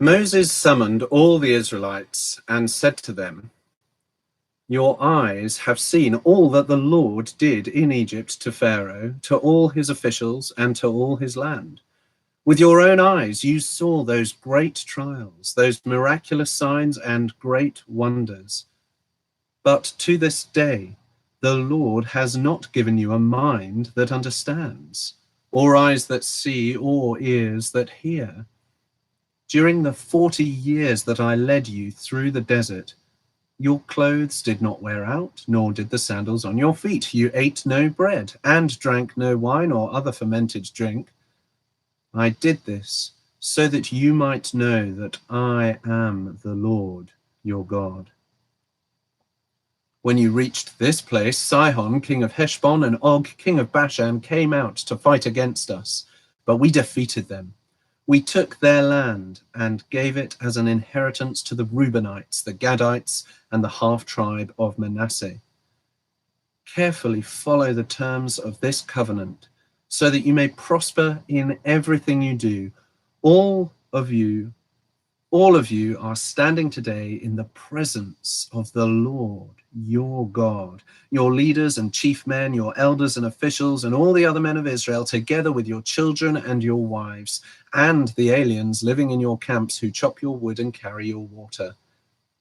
Moses summoned all the Israelites and said to them, "Your eyes have seen all that the Lord did in Egypt to Pharaoh, to all his officials, and to all his land. With your own eyes you saw those great trials, those miraculous signs and great wonders. But to this day, the Lord has not given you a mind that understands, or eyes that see, or ears that hear. During the 40 years that I led you through the desert, your clothes did not wear out, nor did the sandals on your feet. You ate no bread and drank no wine or other fermented drink. I did this so that you might know that I am the Lord your God. When you reached this place, Sihon, king of Heshbon, and Og, king of Bashan, came out to fight against us, but we defeated them. We took their land and gave it as an inheritance to the Reubenites, the Gadites, and the half-tribe of Manasseh. Carefully follow the terms of this covenant, so that you may prosper in everything you do. All of you are standing today in the presence of the Lord, your God, your leaders and chief men, your elders and officials, and all the other men of Israel, together with your children and your wives, and the aliens living in your camps who chop your wood and carry your water.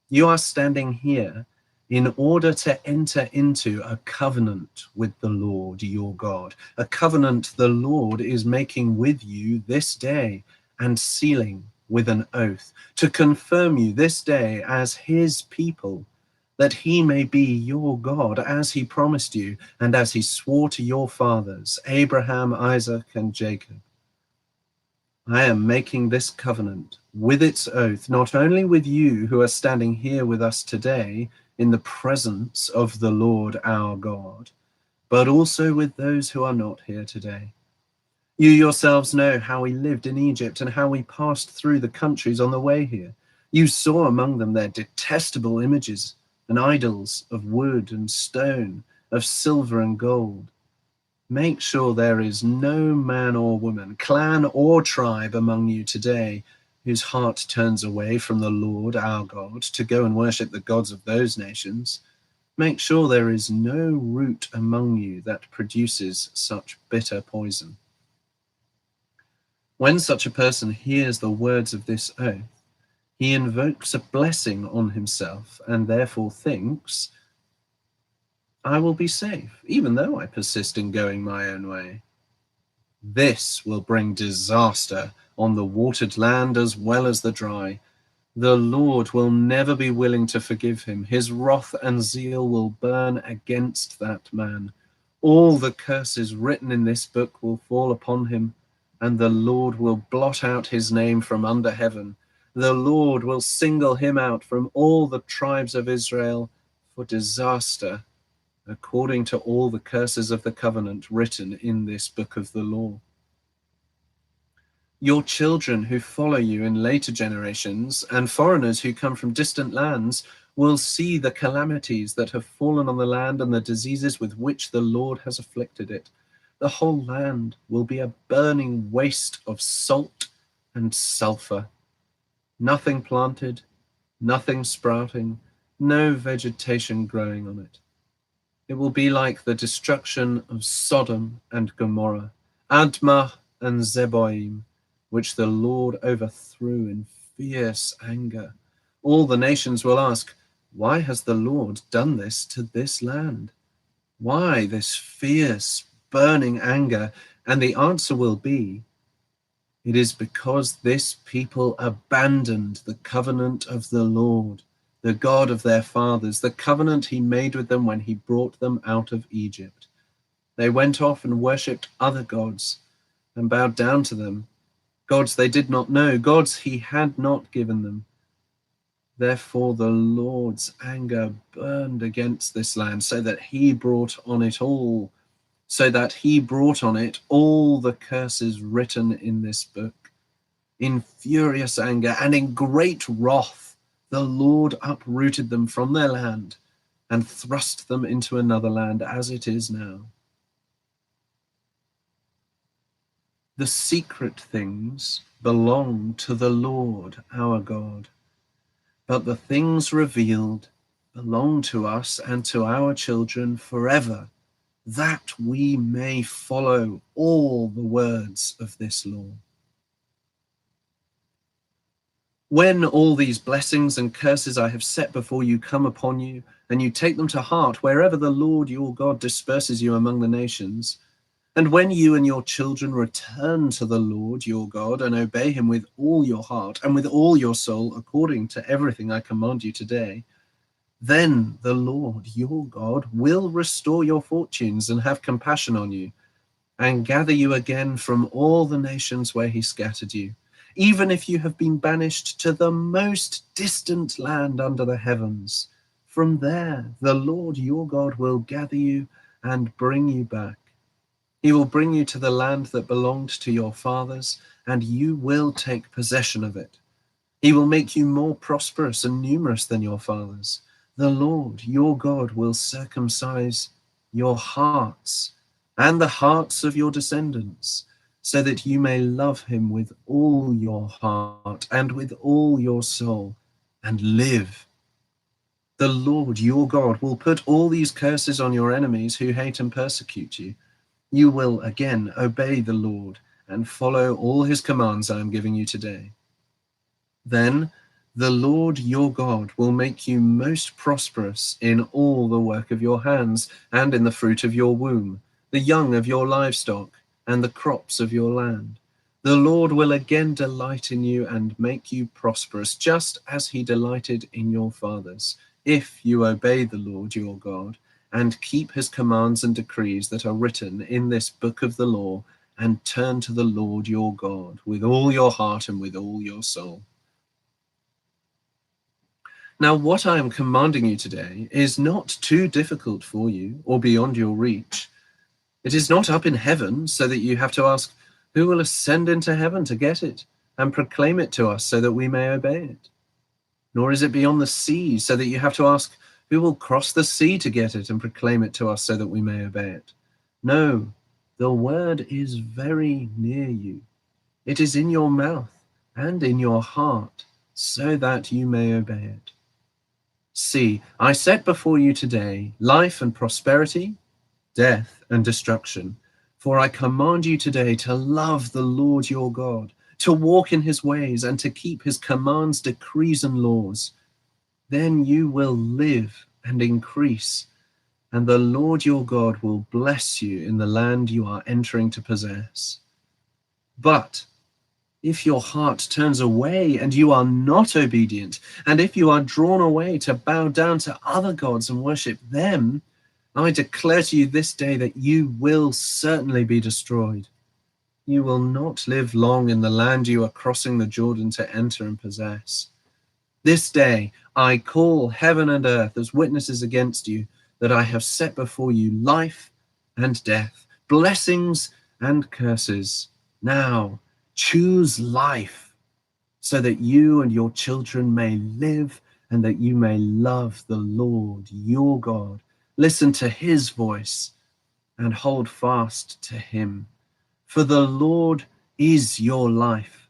You are standing here in order to enter into a covenant with the Lord, your God, a covenant the Lord is making with you this day and sealing with an oath, to confirm you this day as his people, that he may be your God, as he promised you, and as he swore to your fathers, Abraham, Isaac, and Jacob. I am making this covenant with its oath, not only with you who are standing here with us today in the presence of the Lord our God, but also with those who are not here today. You yourselves know how we lived in Egypt and how we passed through the countries on the way here. You saw among them their detestable images and idols of wood and stone, of silver and gold. Make sure there is no man or woman, clan or tribe among you today whose heart turns away from the Lord our God to go and worship the gods of those nations. Make sure there is no root among you that produces such bitter poison. When such a person hears the words of this oath, he invokes a blessing on himself and therefore thinks, I will be safe, even though I persist in going my own way. This will bring disaster on the watered land as well as the dry. The Lord will never be willing to forgive him. His wrath and zeal will burn against that man. All the curses written in this book will fall upon him, and the Lord will blot out his name from under heaven. The Lord will single him out from all the tribes of Israel for disaster, according to all the curses of the covenant written in this book of the law. Your children who follow you in later generations and foreigners who come from distant lands will see the calamities that have fallen on the land and the diseases with which the Lord has afflicted it. The whole land will be a burning waste of salt and sulfur. Nothing planted, nothing sprouting, no vegetation growing on it. It will be like the destruction of Sodom and Gomorrah, Admah and Zeboim, which the Lord overthrew in fierce anger. All the nations will ask, why has the Lord done this to this land? Why this fierce, burning anger? And the answer will be, it is because this people abandoned the covenant of the Lord, the God of their fathers, the covenant he made with them when he brought them out of Egypt. They went off and worshipped other gods and bowed down to them, gods they did not know, gods he had not given them. Therefore the Lord's anger burned against this land, so that he brought on it all the curses written in this book. In furious anger and in great wrath, the Lord uprooted them from their land and thrust them into another land as it is now. The secret things belong to the Lord our God, but the things revealed belong to us and to our children forever, that we may follow all the words of this law. When all these blessings and curses I have set before you come upon you, and you take them to heart wherever the Lord your God disperses you among the nations, and when you and your children return to the Lord your God and obey him with all your heart and with all your soul, according to everything I command you today, then the Lord your God will restore your fortunes and have compassion on you, and gather you again from all the nations where he scattered you, even if you have been banished to the most distant land under the heavens. From there the Lord your God will gather you and bring you back. He will bring you to the land that belonged to your fathers, and you will take possession of it. He will make you more prosperous and numerous than your fathers. The Lord your God will circumcise your hearts and the hearts of your descendants, so that you may love him with all your heart and with all your soul, and live. The Lord your God will put all these curses on your enemies who hate and persecute you. You will again obey the Lord and follow all his commands I am giving you today. Then the Lord your God will make you most prosperous in all the work of your hands and in the fruit of your womb, the young of your livestock, and the crops of your land. The Lord will again delight in you and make you prosperous, just as he delighted in your fathers, if you obey the Lord your God and keep his commands and decrees that are written in this book of the law, and turn to the Lord your God with all your heart and with all your soul. Now, what I am commanding you today is not too difficult for you or beyond your reach. It is not up in heaven, so that you have to ask, who will ascend into heaven to get it and proclaim it to us so that we may obey it? Nor is it beyond the sea, so that you have to ask, who will cross the sea to get it and proclaim it to us so that we may obey it? No, the word is very near you. It is in your mouth and in your heart, so that you may obey it. See, I set before you today life and prosperity, death and destruction. For I command you today to love the Lord your God, to walk in his ways, and to keep his commands, decrees, and laws. Then you will live and increase, and the Lord your God will bless you in the land you are entering to possess. But if your heart turns away and you are not obedient, and if you are drawn away to bow down to other gods and worship them, I declare to you this day that you will certainly be destroyed. You will not live long in the land you are crossing the Jordan to enter and possess. This day I call heaven and earth as witnesses against you, that I have set before you life and death, blessings and curses. Now choose life, so that you and your children may live, and that you may love the Lord your God. Listen to his voice and hold fast to him. For the Lord is your life,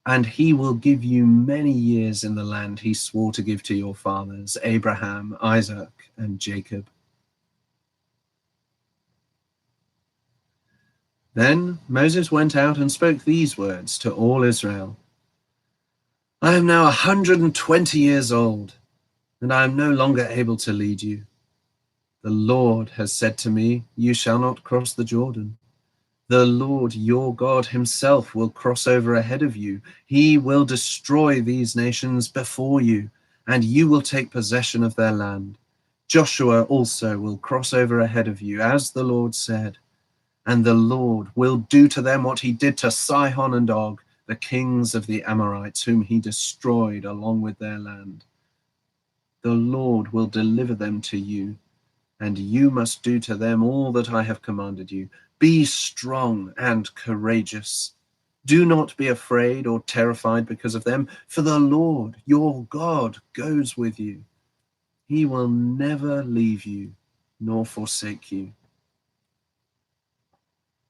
and he will give you many years in the land he swore to give to your fathers, Abraham, Isaac, and Jacob. Then Moses went out and spoke these words to all Israel. I am now 120 years old, and I am no longer able to lead you. The Lord has said to me, you shall not cross the Jordan. The Lord your God himself will cross over ahead of you. He will destroy these nations before you, and you will take possession of their land. Joshua also will cross over ahead of you, as the Lord said. And the Lord will do to them what he did to Sihon and Og, the kings of the Amorites, whom he destroyed along with their land. The Lord will deliver them to you, and you must do to them all that I have commanded you. Be strong and courageous. Do not be afraid or terrified because of them, for the Lord your God goes with you. He will never leave you nor forsake you.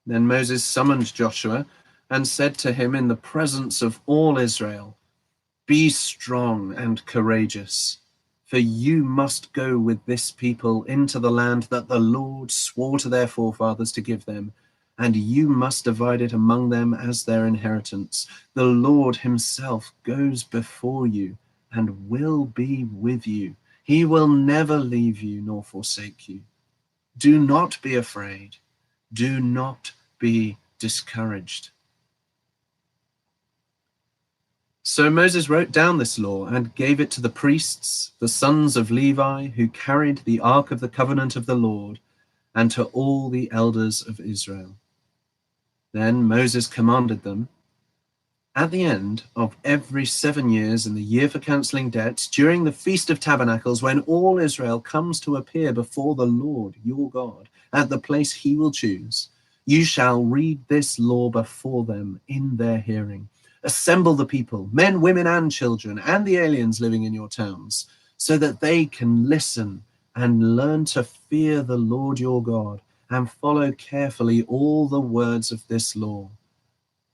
Then Moses summoned Joshua and said to him in the presence of all Israel, "Be strong and courageous, for you must go with this people into the land that the Lord swore to their forefathers to give them, and you must divide it among them as their inheritance. The Lord himself goes before you and will be with you. He will never leave you nor forsake you. Do not be afraid. Do not be discouraged." So Moses wrote down this law and gave it to the priests, the sons of Levi, who carried the ark of the covenant of the Lord, and to all the elders of Israel. Then Moses commanded them, "At the end of every 7 years, in the year for cancelling debts, during the Feast of Tabernacles, when all Israel comes to appear before the Lord your God at the place he will choose, you shall read this law before them in their hearing. Assemble the people, men, women, and children, and the aliens living in your towns, so that they can listen and learn to fear the Lord your God and follow carefully all the words of this law.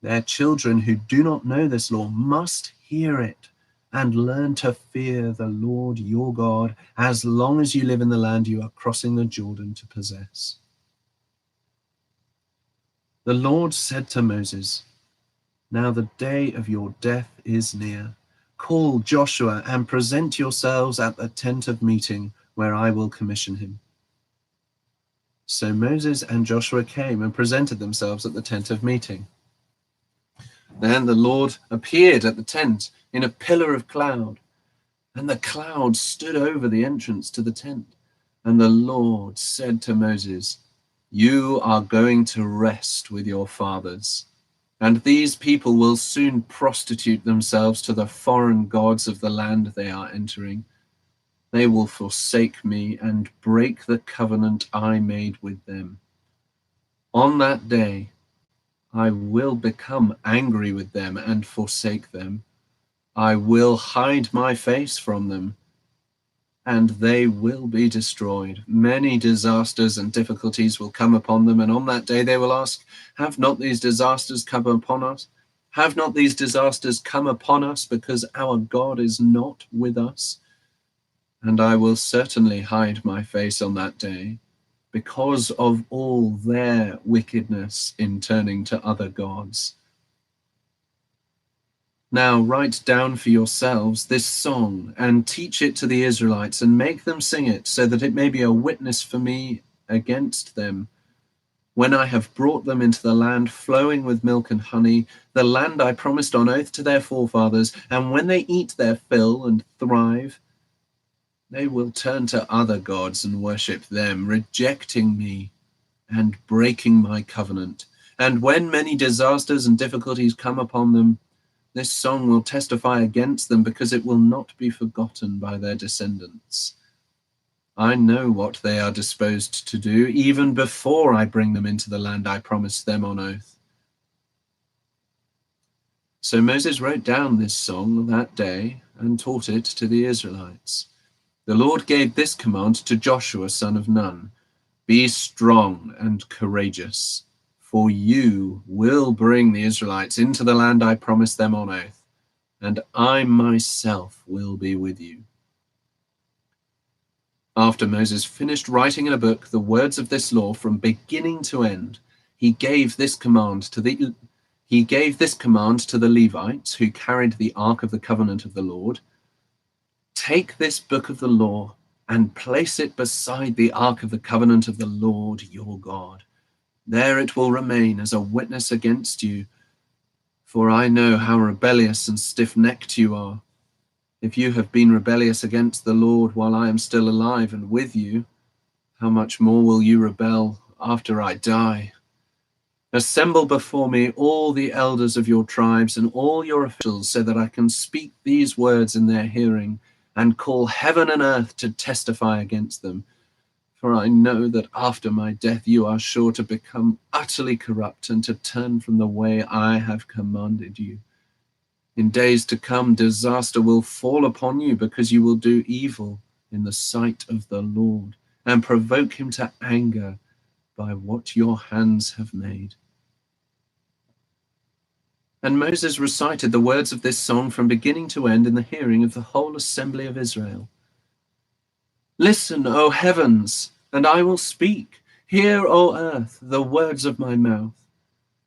Their children who do not know this law must hear it and learn to fear the Lord your God as long as you live in the land you are crossing the Jordan to possess." The Lord said to Moses, "Now the day of your death is near. Call Joshua and present yourselves at the tent of meeting where I will commission him." So Moses and Joshua came and presented themselves at the tent of meeting. Then the Lord appeared at the tent in a pillar of cloud, and the cloud stood over the entrance to the tent. And the Lord said to Moses, "You are going to rest with your fathers, and these people will soon prostitute themselves to the foreign gods of the land they are entering. They will forsake me and break the covenant I made with them. On that day, I will become angry with them and forsake them. I will hide my face from them, and they will be destroyed. Many disasters and difficulties will come upon them, and on that day they will ask, have not these disasters come upon us? Have not these disasters come upon us because our God is not with us? And I will certainly hide my face on that day because of all their wickedness in turning to other gods. Now write down for yourselves this song and teach it to the Israelites and make them sing it so that it may be a witness for me against them when I have brought them into the land flowing with milk and honey, the land I promised on oath to their forefathers, and when they eat their fill and thrive, they will turn to other gods and worship them, rejecting me and breaking my covenant. And when many disasters and difficulties come upon them, this song will testify against them because it will not be forgotten by their descendants. I know what they are disposed to do even before I bring them into the land I promised them on oath." So Moses wrote down this song that day and taught it to the Israelites. The Lord gave this command to Joshua, son of Nun: "Be strong and courageous, for you will bring the Israelites into the land I promised them on oath, and I myself will be with you." After Moses finished writing in a book the words of this law from beginning to end, he gave this command to the Levites who carried the ark of the covenant of the Lord: "Take this book of the law and place it beside the ark of the covenant of the Lord your God. There it will remain as a witness against you, for I know how rebellious and stiff-necked you are. If you have been rebellious against the Lord while I am still alive and with you, how much more will you rebel after I die? Assemble before me all the elders of your tribes and all your officials so that I can speak these words in their hearing and call heaven and earth to testify against them. For I know that after my death you are sure to become utterly corrupt and to turn from the way I have commanded you. In days to come, disaster will fall upon you because you will do evil in the sight of the Lord and provoke him to anger by what your hands have made." And Moses recited the words of this song from beginning to end in the hearing of the whole assembly of Israel. "Listen, O heavens, and I will speak. Hear, O earth, the words of my mouth.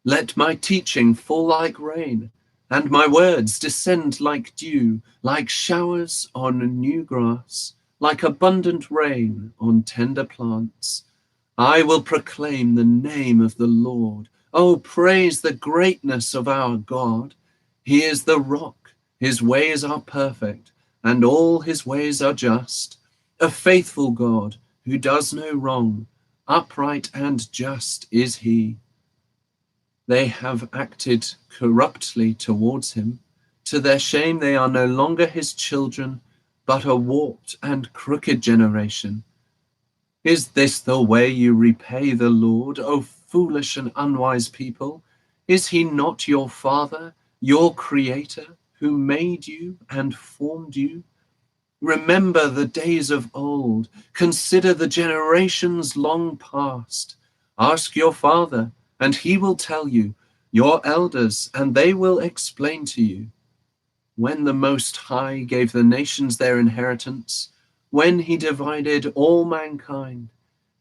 Let my teaching fall like rain, and my words descend like dew, like showers on new grass, like abundant rain on tender plants. I will proclaim the name of the Lord. Oh, praise the greatness of our God. He is the rock. His ways are perfect, and all his ways are just. A faithful God who does no wrong. Upright and just is he. They have acted corruptly towards him. To their shame, they are no longer his children, but a warped and crooked generation. Is this the way you repay the Lord, O foolish and unwise people? Is he not your Father, your Creator, who made you and formed you? Remember the days of old. Consider the generations long past. Ask your father, and he will tell you, your elders, and they will explain to you. When the Most High gave the nations their inheritance, when he divided all mankind,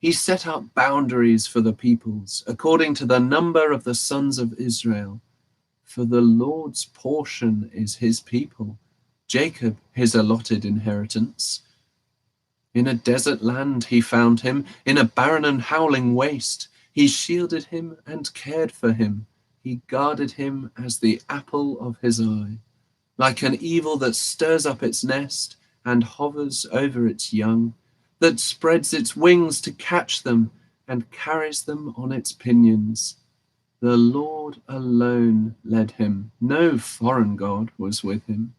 he set up boundaries for the peoples according to the number of the sons of Israel. For the Lord's portion is his people, Jacob his allotted inheritance. In a desert land he found him, in a barren and howling waste. He shielded him and cared for him. He guarded him as the apple of his eye. Like an eagle that stirs up its nest and hovers over its young, that spreads its wings to catch them and carries them on its pinions. The Lord alone led him. No foreign god was with him.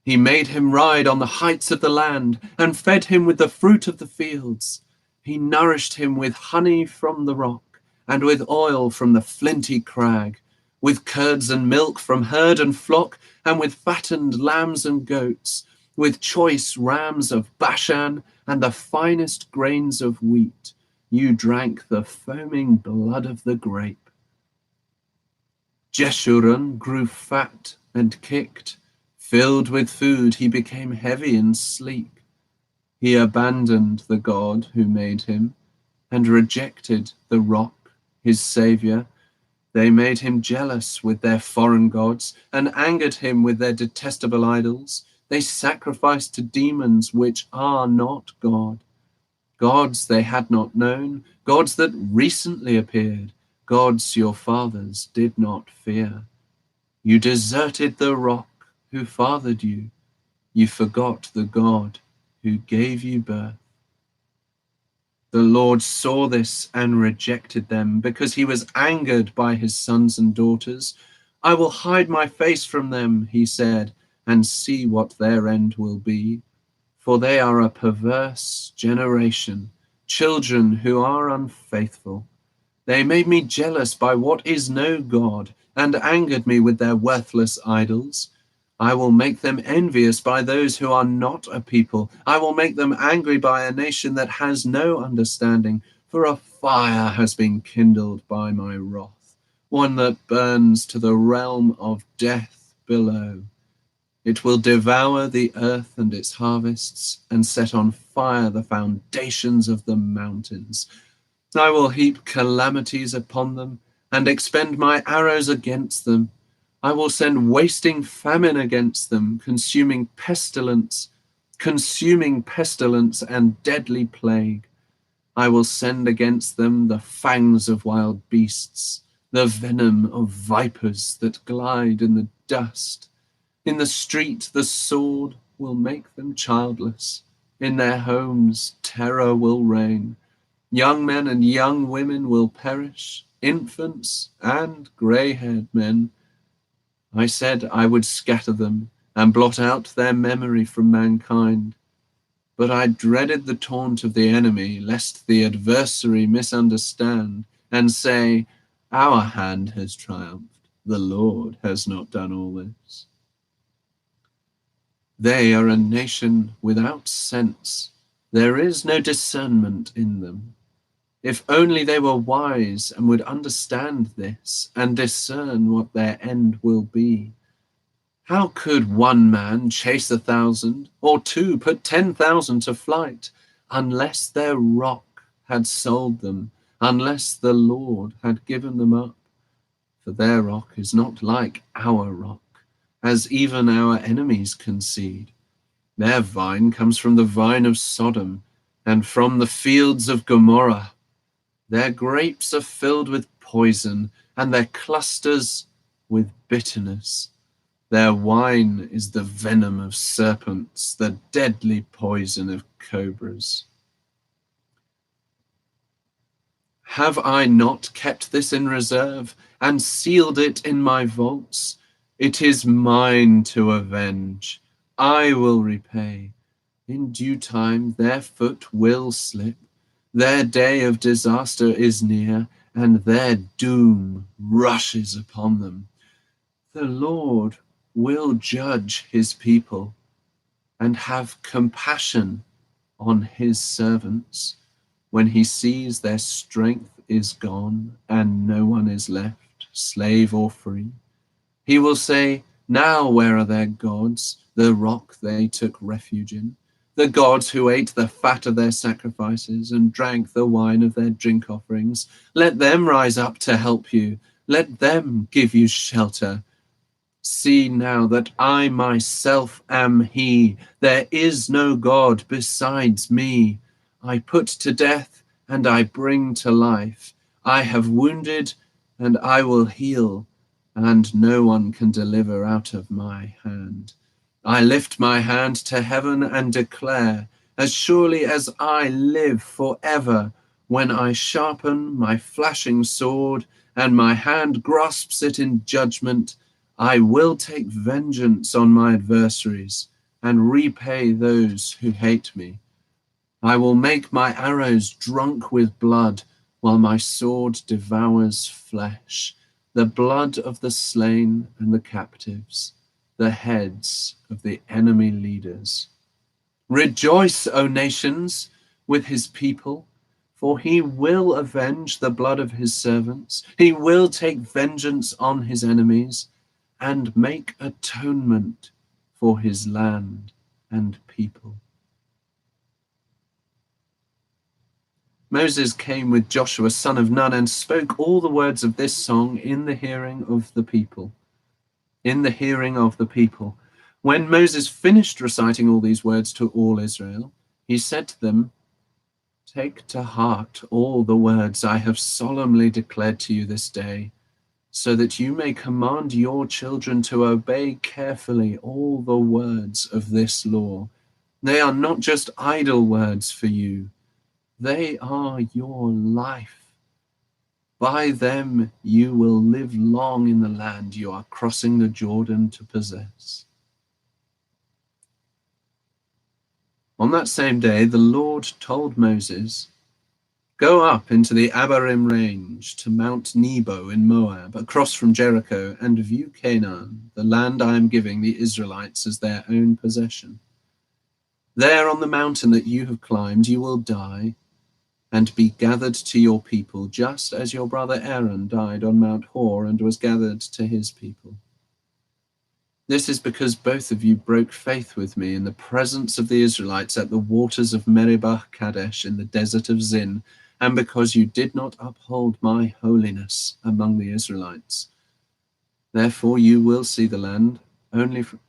He made him ride on the heights of the land and fed him with the fruit of the fields. He nourished him with honey from the rock and with oil from the flinty crag, with curds and milk from herd and flock, and with fattened lambs and goats, with choice rams of Bashan and the finest grains of wheat. You drank the foaming blood of the grape. Jeshurun grew fat and kicked. Filled with food, he became heavy and sleek. He abandoned the God who made him and rejected the rock, his savior. They made him jealous with their foreign gods and angered him with their detestable idols. They sacrificed to demons which are not God, gods they had not known, gods that recently appeared, gods your fathers did not fear. You deserted the rock who fathered you. You forgot the God who gave you birth. The Lord saw this and rejected them because he was angered by his sons and daughters. I will hide my face from them, he said, and see what their end will be. For they are a perverse generation, children who are unfaithful. They made me jealous by what is no God and angered me with their worthless idols. I will make them envious by those who are not a people. I will make them angry by a nation that has no understanding, for a fire has been kindled by my wrath, one that burns to the realm of death below. It will devour the earth and its harvests, and set on fire the foundations of the mountains. I will heap calamities upon them, and expend my arrows against them. I will send wasting famine against them, consuming pestilence and deadly plague. I will send against them the fangs of wild beasts, the venom of vipers that glide in the dust. In the street, the sword will make them childless. In their homes, terror will reign. Young men and young women will perish, infants and grey-haired men. I said I would scatter them and blot out their memory from mankind. But I dreaded the taunt of the enemy, lest the adversary misunderstand and say, our hand has triumphed, the Lord has not done all this. They are a nation without sense. There is no discernment in them. If only they were wise and would understand this and discern what their end will be. How could one man chase 1,000, or two put 10,000 to flight, unless their rock had sold them, unless the Lord had given them up? For their rock is not like our rock, as even our enemies concede. Their vine comes from the vine of Sodom, and from the fields of Gomorrah. Their grapes are filled with poison, and their clusters with bitterness. Their wine is the venom of serpents, the deadly poison of cobras. Have I not kept this in reserve and sealed it in my vaults? It is mine to avenge. I will repay. In due time their foot will slip. Their day of disaster is near, and their doom rushes upon them. The Lord will judge his people and have compassion on his servants when he sees their strength is gone and no one is left, slave or free. He will say, now where are their gods, the rock they took refuge in, the gods who ate the fat of their sacrifices and drank the wine of their drink offerings? Let them rise up to help you. Let them give you shelter. See now that I myself am he. There is no God besides me. I put to death and I bring to life. I have wounded and I will heal, and no one can deliver out of my hand. I lift my hand to heaven and declare, as surely as I live forever, when I sharpen my flashing sword and my hand grasps it in judgment, I will take vengeance on my adversaries and repay those who hate me. I will make my arrows drunk with blood, while my sword devours flesh, the blood of the slain and the captives, the heads of the enemy leaders. Rejoice, O nations, with his people, for he will avenge the blood of his servants. He will take vengeance on his enemies and make atonement for his land and people. Moses came with Joshua, son of Nun, and spoke all the words of this song in the hearing of the people. In the hearing of the people. When Moses finished reciting all these words to all Israel, he said to them, take to heart all the words I have solemnly declared to you this day, so that you may command your children to obey carefully all the words of this law. They are not just idle words for you. They are your life. By them you will live long in the land you are crossing the Jordan to possess. On that same day, the Lord told Moses, go up into the Abarim range to Mount Nebo in Moab, across from Jericho, and view Canaan, the land I am giving the Israelites as their own possession. There on the mountain that you have climbed, you will die and be gathered to your people, just as your brother Aaron died on Mount Hor and was gathered to his people. This is because both of you broke faith with me in the presence of the Israelites at the waters of Meribah Kadesh in the desert of Zin, and because you did not uphold my holiness among the Israelites. Therefore you will see the land only from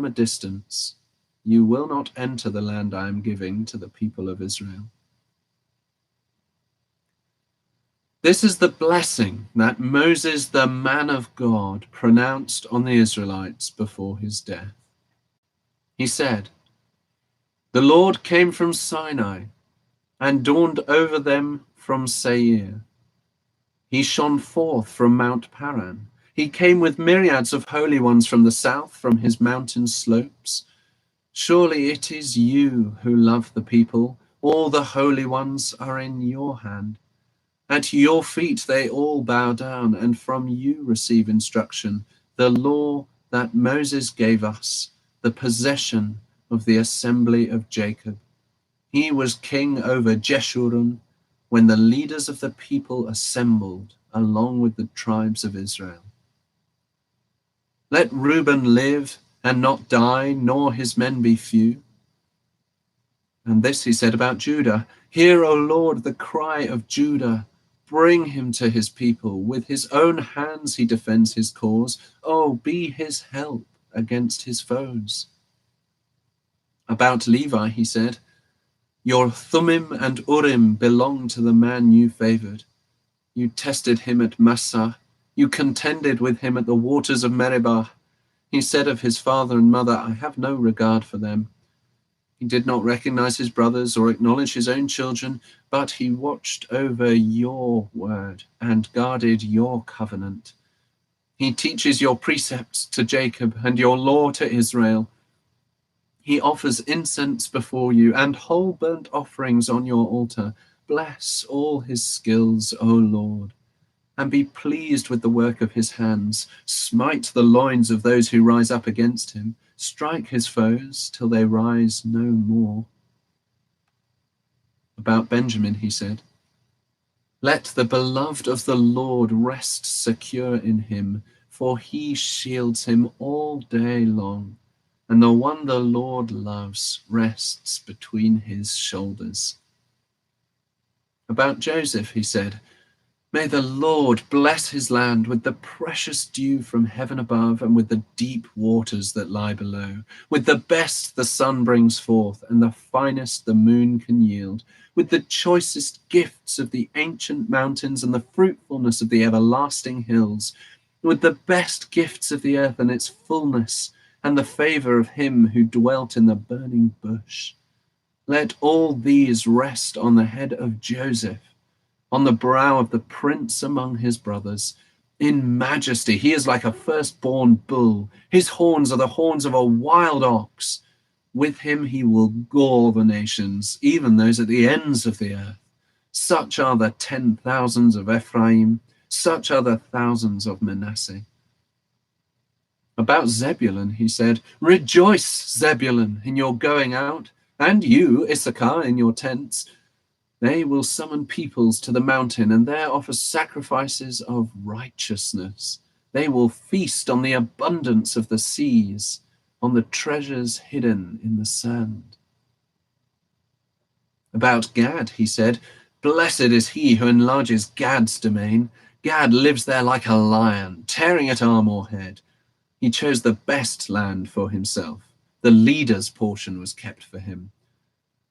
a distance. You will not enter the land I am giving to the people of Israel. This is the blessing that Moses, the man of God, pronounced on the Israelites before his death. He said, the Lord came from Sinai and dawned over them from Seir. He shone forth from Mount Paran. He came with myriads of holy ones from the south, from his mountain slopes. Surely it is you who love the people. All the holy ones are in your hand. At your feet they all bow down, and from you receive instruction, the law that Moses gave us, the possession of the assembly of Jacob. He was king over Jeshurun when the leaders of the people assembled along with the tribes of Israel. Let Reuben live and not die, nor his men be few. And this he said about Judah. Hear, O Lord, the cry of Judah. Bring him to his people. With his own hands he defends his cause. Oh, be his help against his foes. About Levi he said, Your Thummim and Urim belong to the man you favored. You tested him at Massah. You contended with him at the waters of Meribah. He said of his father and mother, I have no regard for them. He did not recognize his brothers or acknowledge his own children, but he watched over your word and guarded your covenant. He teaches your precepts to Jacob and your law to Israel. He offers incense before you and whole burnt offerings on your altar. Bless all his skills, O Lord, and be pleased with the work of his hands. Smite the loins of those who rise up against him. Strike his foes till they rise no more. About Benjamin he said, Let the beloved of the Lord rest secure in him, for he shields him all day long, and the one the Lord loves rests between his shoulders. About Joseph he said, May the Lord bless his land with the precious dew from heaven above and with the deep waters that lie below, with the best the sun brings forth and the finest the moon can yield, with the choicest gifts of the ancient mountains and the fruitfulness of the everlasting hills, with the best gifts of the earth and its fullness and the favor of him who dwelt in the burning bush. Let all these rest on the head of Joseph, on the brow of the prince among his brothers. In majesty, he is like a firstborn bull. His horns are the horns of a wild ox. With him he will gore the nations, even those at the ends of the earth. Such are the 10,000s of Ephraim, such are the thousands of Manasseh. About Zebulun he said, Rejoice, Zebulun, in your going out, and you, Issachar, in your tents. They will summon peoples to the mountain and there offer sacrifices of righteousness. They will feast on the abundance of the seas, on the treasures hidden in the sand. About Gad, he said, Blessed is he who enlarges Gad's domain. Gad lives there like a lion, tearing at arm or head. He chose the best land for himself. The leader's portion was kept for him.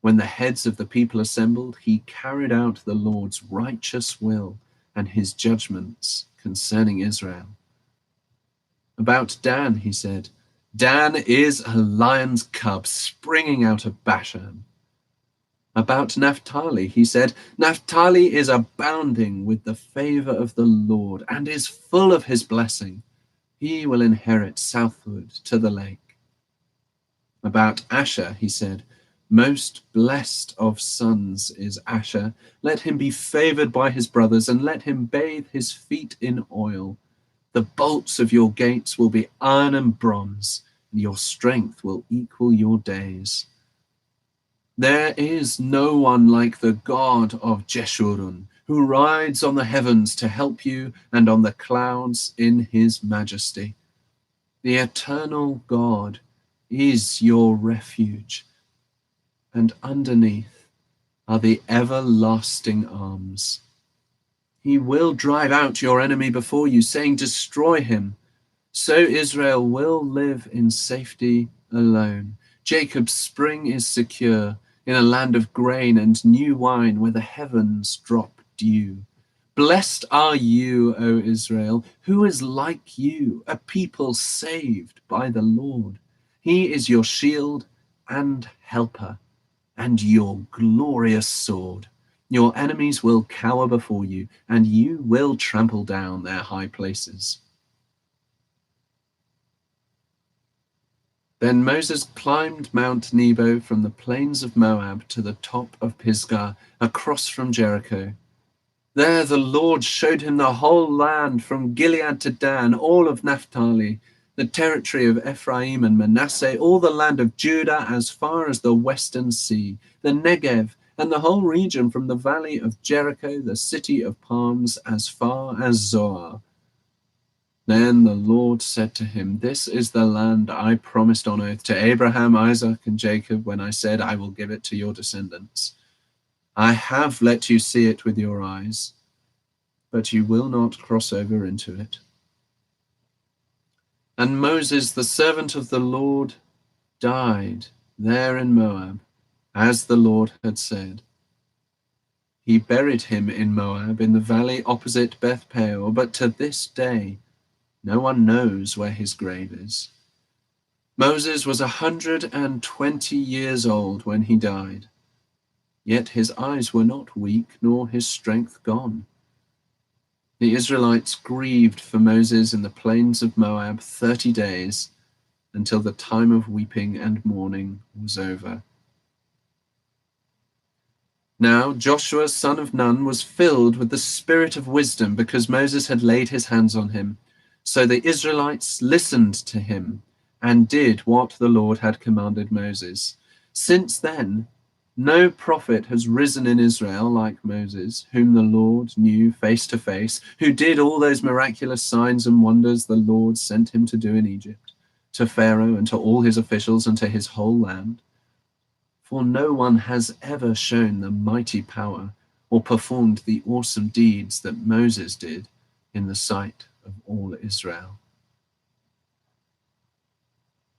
When the heads of the people assembled, he carried out the Lord's righteous will and his judgments concerning Israel. About Dan, he said, Dan is a lion's cub springing out of Bashan. About Naphtali, he said, Naphtali is abounding with the favor of the Lord and is full of his blessing. He will inherit southward to the lake. About Asher, he said, Most blessed of sons is Asher. Let him be favored by his brothers, and let him bathe his feet in oil. The bolts of your gates will be iron and bronze, and your strength will equal your days. There is no one like the God of Jeshurun, who rides on the heavens to help you, and on the clouds in his majesty. The eternal God is your refuge, and underneath are the everlasting arms. He will drive out your enemy before you, saying, Destroy him. So Israel will live in safety alone. Jacob's spring is secure in a land of grain and new wine where the heavens drop dew. Blessed are you, O Israel, who is like you, a people saved by the Lord. He is your shield and helper, and your glorious sword. Your enemies will cower before you, and you will trample down their high places. Then Moses climbed Mount Nebo from the plains of Moab to the top of Pisgah, across from Jericho. There the Lord showed him the whole land from Gilead to Dan, all of Naphtali, the territory of Ephraim and Manasseh, all the land of Judah as far as the western sea, the Negev, and the whole region from the valley of Jericho, the city of palms, as far as Zoar. Then the Lord said to him, "This is the land I promised on oath to Abraham, Isaac, and Jacob when I said I will give it to your descendants. I have let you see it with your eyes, but you will not cross over into it." And Moses, the servant of the Lord, died there in Moab, as the Lord had said. He buried him in Moab, in the valley opposite Beth Peor, but to this day no one knows where his grave is. Moses was 120 years old when he died, yet his eyes were not weak, nor his strength gone. The Israelites grieved for Moses in the plains of Moab 30 days, until the time of weeping and mourning was over. Now Joshua, son of Nun, was filled with the spirit of wisdom because Moses had laid his hands on him. So the Israelites listened to him and did what the Lord had commanded Moses. Since then, no prophet has risen in Israel like Moses, whom the Lord knew face to face, who did all those miraculous signs and wonders the Lord sent him to do in Egypt, to Pharaoh and to all his officials and to his whole land. For no one has ever shown the mighty power or performed the awesome deeds that Moses did in the sight of all Israel.